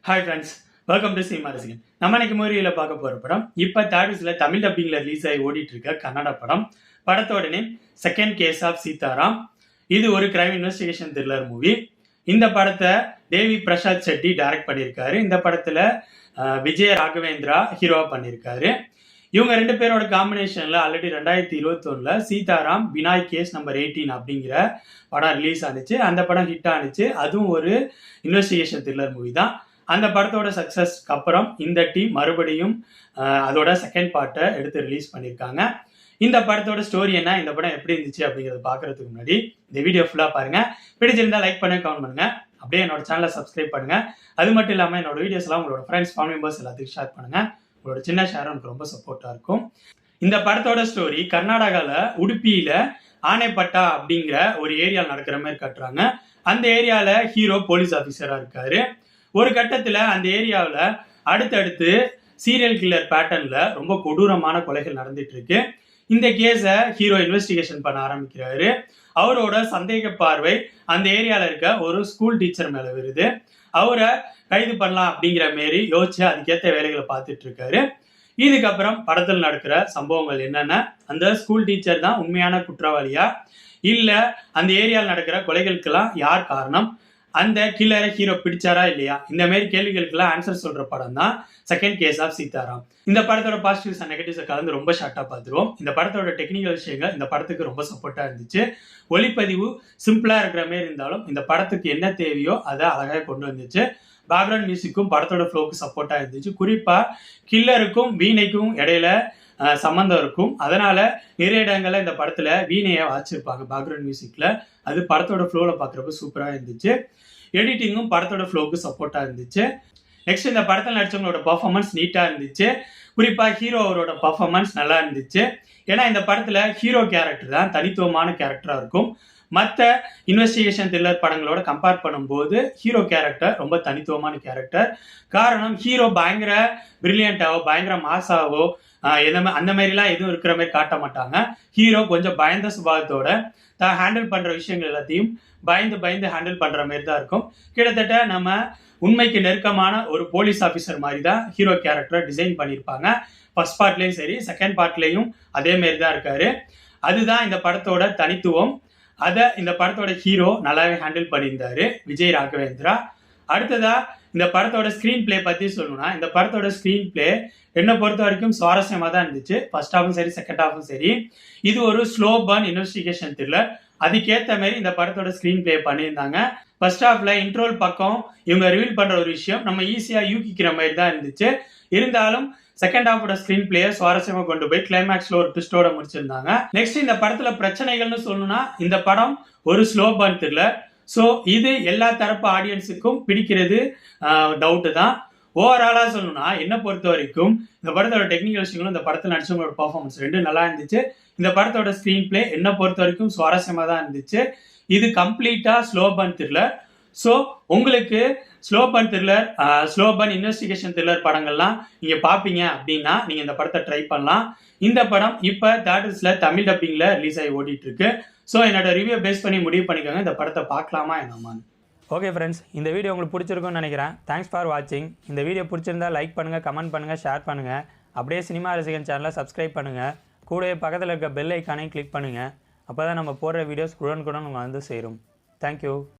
Hi friends, welcome to cinema ரசிகன். நம்ம இன்னைக்கு மூவியில் பார்க்க போகிற படம் இப்போ தேட்டர்ஸில் தமிழ் டப்பிங்கில் ரிலீஸ் ஆகி ஓடிட்டு இருக்க கன்னட படம். படத்தோட name second case of Sitaram. இது ஒரு கிரைம் இன்வெஸ்டிகேஷன் த்ரில்லர் மூவி. இந்த படத்தை தேவி பிரசாத் செட்டி டைரக்ட் பண்ணியிருக்காரு. இந்த படத்தில் விஜய் ராகவேந்திரா ஹீரோவா பண்ணியிருக்காரு. இவங்க ரெண்டு பேரோட காம்பினேஷன்ல already 2021 Sitaram Vinay case number 18 அப்படிங்கிற படம் ரிலீஸ் ஆனிச்சு. அந்த படம் ஹிட் ஆனிச்சு. அதுவும் ஒரு இன்வெஸ்டிகேஷன் த்ரில்லர் மூவி தான். அந்த படத்தோட சக்ஸஸ்க்கு அப்புறம் இந்த டீம் மறுபடியும் அதோட செகண்ட் பார்ட்டை எடுத்து ரிலீஸ் பண்ணியிருக்காங்க. இந்த படத்தோட ஸ்டோரி என்ன, இந்த படம் எப்படி இருந்துச்சு அப்படிங்கிறத பார்க்கறதுக்கு முன்னாடி இந்த வீடியோ ஃபுல்லாக பாருங்க. பிடிச்சிருந்தா லைக் பண்ணுங்க, கமெண்ட் பண்ணுங்க. அப்படியே என்னோட சேனலை சப்ஸ்கிரைப் பண்ணுங்க. அது மட்டும் இல்லாமல் என்னோட வீடியோஸ் எல்லாம் உங்களோட ஃப்ரெண்ட்ஸ், ஃபேமிலி மெம்பர்ஸ் எல்லாத்துக்கும் ஷேர் பண்ணுங்க. உங்களோட சின்ன ஷேர் எனக்கு ரொம்ப சப்போர்ட்டாக இருக்கும். இந்த படத்தோட ஸ்டோரி கர்நாடகாவில் உடுப்பியில் ஆனைப்பட்டா அப்படிங்கிற ஒரு ஏரியாவில் நடக்கிற மாதிரி காட்டுறாங்க. அந்த ஏரியாவில் ஹீரோ போலீஸ் ஆஃபீஸராக இருக்காரு. ஒரு கட்டத்தில் அந்த ஏரியாவில் அடுத்தடுத்து சீரியல் கில்லர் பேட்டர்னில் ரொம்ப கொடூரமான கொலைகள் நடந்துட்டு இருக்கு. இந்த கேஸை ஹீரோ இன்வெஸ்டிகேஷன் பண்ண ஆரம்பிக்கிறாரு. அவரோட சந்தேக பார்வை அந்த ஏரியாவில் இருக்க ஒரு ஸ்கூல் டீச்சர் மேலே வருது. அவரை கைது பண்ணலாம் அப்படிங்கிற மாரி யோசிச்சு அதுக்கேற்ற வேலைகளை பார்த்துட்டு இருக்காரு. இதுக்கப்புறம் படத்தில் நடக்கிற சம்பவங்கள் என்னென்ன, அந்த ஸ்கூல் டீச்சர் தான் உண்மையான குற்றவாளியா, இல்லை அந்த ஏரியாவில் நடக்கிற கொலைகளுக்கெல்லாம் யார் காரணம், அந்த கில்லரை ஹீரோ பிடிச்சாரா இல்லையா, இந்த மாதிரி கேள்விகளுக்கெல்லாம் ஆன்சர் சொல்ற படம் தான் செகண்ட் கேஸ் ஆஃப் சீதாராம். இந்த படத்தோட பாசிட்டிவ்ஸ் அண்ட் நெகட்டிவ்ஸை கலந்து ரொம்ப ஷார்ட்டா பார்த்துருவோம். இந்த படத்தோட டெக்னிக்கல் விஷயங்கள் இந்த படத்துக்கு ரொம்ப சப்போர்ட்டா இருந்துச்சு. ஒளிப்பதிவு சிம்பிளா இருக்கிற மாதிரி இருந்தாலும் இந்த படத்துக்கு என்ன தேவையோ அதை அழகாக கொண்டு வந்துச்சு. பேக்ரவுண்ட் மியூசிக்கும் படத்தோட ஃப்ளோக்கு சப்போர்ட்டா இருந்துச்சு. குறிப்பா கில்லருக்கும் வீணைக்கும் இடையில சம்பந்தம் இருக்கும். அதனால நிறைய இடங்கள்ல இந்த படத்துல வீணையை வாச்சிருப்பாங்க பேக்ரவுண்ட் மியூசிக்ல. அது படத்தோட ஃப்ளோல பாக்குறப்ப சூப்பரா இருந்துச்சு. எடிட்டிங்கும் படத்தோட ஃப்ளோக்கு சப்போர்ட்டா இருந்துச்சு. நெக்ஸ்ட் இந்த படத்தில் நடிச்சவங்களோட பர்ஃபார்மன்ஸ் நீட்டா இருந்துச்சு. குறிப்பா ஹீரோ அவரோட பர்ஃபார்மன்ஸ் நல்லா இருந்துச்சு. ஏன்னா இந்த படத்துல ஹீரோ கேரக்டர் தான் தனித்துவமான கேரக்டரா இருக்கும். மற்ற இன்வெஸ்டிகேஷன் த்ரில்லர் படங்களோட கம்பேர் பண்ணும்போது ஹீரோ கேரக்டர் ரொம்ப தனித்துவமான கேரக்டர். காரணம், ஹீரோ பயங்கர பிரில்லியண்டாவோ பயங்கர மாசாவோ அந்த மாதிரிலாம் எதுவும் இருக்கிற மாதிரி காட்ட மாட்டாங்க. ஹீரோ கொஞ்சம் பயந்த சுபாவத்தோட தான் ஹேண்டில் பண்ற விஷயங்கள் எல்லாத்தையும் பயந்து ஹேண்டில் பண்ற மாதிரி தான் இருக்கும். கிட்டத்தட்ட நம்ம உண்மைக்கு நெருக்கமான ஒரு போலீஸ் ஆஃபீஸர் மாதிரி தான் ஹீரோ கேரக்டரை டிசைன் பண்ணியிருப்பாங்க. ஃபர்ஸ்ட் பார்ட்லேயும் சரி, செகண்ட் பார்ட்லேயும் அதே மாதிரி தான் இருக்காரு. அதுதான் இந்த படத்தோட தனித்துவம். அதை இந்த படத்தோட ஹீரோ நல்லாவே ஹேண்டில் பண்ணியிருந்தாரு, விஜய் ராகவேந்திரா. அடுத்ததா இந்த படத்தோட ஸ்கிரீன் பிளே பத்தி சொல்லணும்னா, இந்த படத்தோட ஸ்கிரீன் பிளே என்னை பொறுத்த வரைக்கும் சுவாரஸ்யமா தான் இருந்துச்சு. ஃபர்ஸ்ட் ஹாஃபும் சரி, செகண்ட் ஹாஃபும் சரி. இது ஒரு ஸ்லோ பர்ன் இன்வெஸ்டிகேஷன் த்ரில்லர். அதுக்கேற்ற மாதிரி இந்த படத்தோட ஸ்கிரீன் பிளே பண்ணியிருந்தாங்க. ஃபர்ஸ்ட் ஹாஃப்ல இன்ட்ரோல் பக்கம் இவங்க ரிவீல் பண்ற ஒரு விஷயம் நம்ம ஈஸியா யூகிக்கிற மாதிரி தான் இருந்துச்சு. இருந்தாலும் செகண்ட் ஹாஃபோட ஸ்கிரீன் பிளேயை சுவாரஸ்யமா கொண்டு போய் கிளைமேக்ஸ்ல ஒரு ட்விஸ்டோட முடிச்சிருந்தாங்க. நெக்ஸ்ட் இந்த படத்துல பிரச்சனைகள்னு சொல்லணும்னா, இந்த படம் ஒரு ஸ்லோ பர்ன் த்ரில்லர். ஸோ இது எல்லா தரப்பு ஆடியன்ஸுக்கும் பிடிக்கிறது டவுட்டு தான். ஓவராலா சொல்லணும்னா என்ன பொறுத்த வரைக்கும் இந்த படத்தோட டெக்னிக்கல் விஷயங்களும் இந்த படத்தில் நடிச்சவங்களோட பர்ஃபார்மன்ஸ் ரெண்டும் நல்லா இருந்துச்சு. இந்த படத்தோட ஸ்கிரீன் பிளே என்ன பொறுத்த வரைக்கும் சுவாரஸ்யமா தான் இருந்துச்சு. இது கம்ப்ளீட்டா ஸ்லோ பர்ன் த்ரில்லர். ஸோ உங்களுக்கு slow burn thriller, slow burn investigation thriller படங்கள்லாம் நீங்க பாப்பீங்க அப்படின்னா நீங்க இந்த படத்தை ட்ரை பண்ணலாம். இந்த படம் இப்ப தியேட்டர்ஸ்ல தமிழ் டப்பிங்ல ரிலீஸ் ஆகி ஓடிட்டு இருக்கு. ஸோ என்னோட ரிவ்யூ பேஸ் பண்ணி முடிவு பண்ணிக்கோங்க இந்த படத்தை பார்க்கலாமா என்னமான்னு. ஓகே ஃப்ரெண்ட்ஸ், இந்த வீடியோ உங்களுக்கு பிடிச்சிருக்கும்னு நினைக்கிறேன். தேங்க்ஸ் ஃபார் வாட்சிங். இந்த வீடியோ பிடிச்சிருந்தா லைக் பண்ணுங்கள், கமெண்ட் பண்ணுங்கள், ஷேர் பண்ணுங்கள். அப்படியே சினிமா ரசிகன் சேனலை சப்ஸ்கிரைப் பண்ணுங்கள். கூடவே பக்கத்தில் இருக்க பெல் ஐக்கானையும் கிளிக் பண்ணுங்கள். அப்போ தான் நம்ம போடுற வீடியோஸ் உடனுக்குடன் உங்களுக்கு வந்து சேரும். தேங்க்யூ.